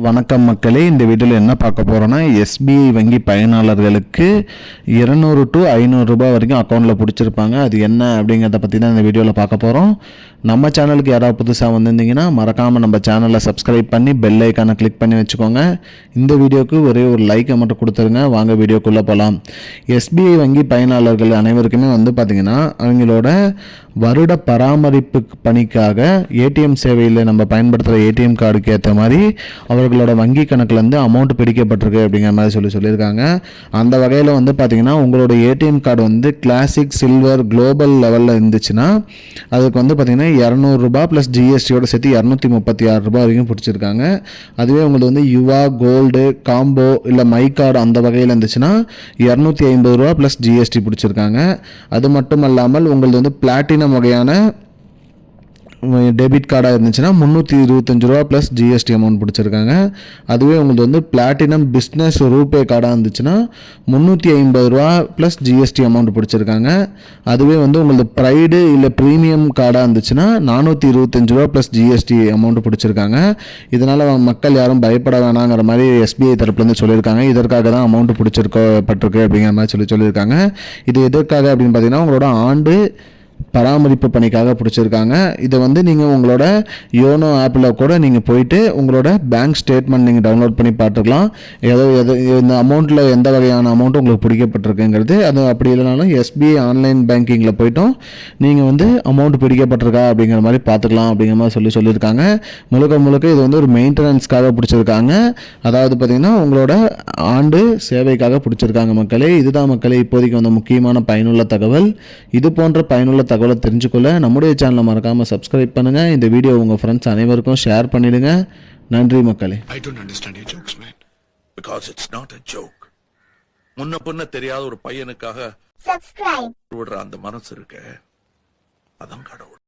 வணக்கம் மக்களே, இந்த வீடியோவில் என்ன பார்க்க போகிறோன்னா, எஸ்பிஐ வங்கி பயனாளர்களுக்கு 200 to 500 ரூபாய் வரைக்கும் அக்கௌண்ட்டில் பிடிச்சிருப்பாங்க. அது என்ன அப்படிங்கிறத பற்றி தான் இந்த வீடியோவில் பார்க்க போகிறோம். நம்ம சேனலுக்கு யாராவது புதுசாக வந்திருந்தீங்கன்னா மறக்காமல் நம்ம சேனலை சப்ஸ்கிரைப் பண்ணி பெல் ஐக்கானை கிளிக் பண்ணி வச்சுக்கோங்க. இந்த வீடியோக்கு ஒரே ஒரு லைக்கை மட்டும் கொடுத்துருங்க. வாங்க வீடியோக்குள்ளே போகலாம். எஸ்பிஐ வங்கி பயனாளர்கள் அனைவருக்குமே பார்த்திங்கன்னா அவங்களோட வருட பராமரிப்பு பணிக்காக ஏடிஎம் சேவையில் நம்ம பயன்படுத்துகிற ஏடிஎம் கார்டுக்கு ஏற்ற மாதிரி அவர்களோட வங்கி கணக்குலேருந்து அமௌண்ட் பிடிக்கப்பட்டிருக்கு அப்படிங்கிற மாதிரி சொல்லியிருக்காங்க. அந்த வகையில் பார்த்திங்கன்னா உங்களோட ATM card classic, silver, global லெவலில் இருந்துச்சுன்னா அதுக்கு பார்த்திங்கன்னா 200 ரூபாய் ப்ளஸ் ஜிஎஸ்டியோட சேர்த்து 236 ரூபாய் வரைக்கும் பிடிச்சிருக்காங்க. அதுவே உங்களுக்கு யுவா, கோல்டு, காம்போ இல்லை மை கார்டு அந்த வகையில் இருந்துச்சுன்னா 250 ரூபா ப்ளஸ் ஜிஎஸ்டி பிடிச்சிருக்காங்க. அது மட்டும் இல்லாமல் உங்களுக்கு பிளாட்டினம் வகையான டெபிட் கார்டாக இருந்துச்சுன்னா 325 ரூபா ப்ளஸ் ஜிஎஸ்டி அமௌண்ட் பிடிச்சிருக்காங்க. அதுவே உங்களுக்கு பிளாட்டினம் பிஸ்னஸ் ரூபே கார்டாக இருந்துச்சுன்னா 350 ரூபா ப்ளஸ் ஜிஎஸ்டி அமௌண்ட் பிடிச்சிருக்காங்க. அதுவே உங்களுக்கு ப்ரைடு இல்லை ப்ரீமியம் கார்டாக இருந்துச்சுன்னா 425 ரூபா ப்ளஸ் ஜிஎஸ்டி அமௌண்ட் பிடிச்சிருக்காங்க. இதனால் மக்கள் யாரும் பயப்பட வேணாங்கிற மாதிரி எஸ்பிஐ தரப்புலேருந்து சொல்லியிருக்காங்க. இதற்காக தான் அமௌண்ட் பிடிச்சிருக்கப்பட்டிருக்கு அப்படிங்கிற மாதிரி சொல்லியிருக்காங்க. இது எதற்காக அப்படின்னு பார்த்தீங்கன்னா உங்களோட ஆண்டு பராமரிப்பு பணிக்காக பிடிச்சிருக்காங்க. இதை நீங்கள் உங்களோட யோனோ ஆப்பில் கூட நீங்கள் போயிட்டு உங்களோட பேங்க் ஸ்டேட்மெண்ட் நீங்கள் டவுன்லோட் பண்ணி பார்த்துக்கலாம். இந்த அமௌண்ட்டில் எந்த வகையான அமௌண்ட்டு உங்களுக்கு பிடிக்கப்பட்டிருக்குங்கிறது. அது அப்படி இல்லைனாலும் எஸ்பிஐ ஆன்லைன் பேங்கிங்கில் போய்ட்டும் நீங்கள் அமௌண்ட் பிடிக்கப்பட்டிருக்கா அப்படிங்கிற மாதிரி பார்த்துக்கலாம் அப்படிங்கிற மாதிரி சொல்லியிருக்காங்க. முழுக்க இது ஒரு மெயின்டெனன்ஸ்க்காக பிடிச்சிருக்காங்க. அதாவது பார்த்திங்கன்னா உங்களோட ஆண்டு சேவைக்காக பிடிச்சிருக்காங்க மக்களே. இதுதான் மக்களே இப்போதைக்கு முக்கியமான பயனுள்ள தகவல். இது போன்ற பயனுள்ள தகவலை தெரிஞ்சுக்கொள்ள நம்முடைய சேனலை மறக்காம சப்ஸ்கிரைப் பண்ணுங்க. இந்த வீடியோ உங்க ஃப்ரெண்ட்ஸ் அனைவருக்கும் ஷேர் பண்ணிடுங்க. நன்றி மக்களே. I don't understand your jokes, man. Because it's not a joke. முன்ன பின்ன தெரியாத ஒரு பையனுக்காக சப்ஸ்கிரைப் விடுற அந்த மனசு இருக்கு, அதான் கடவுள்.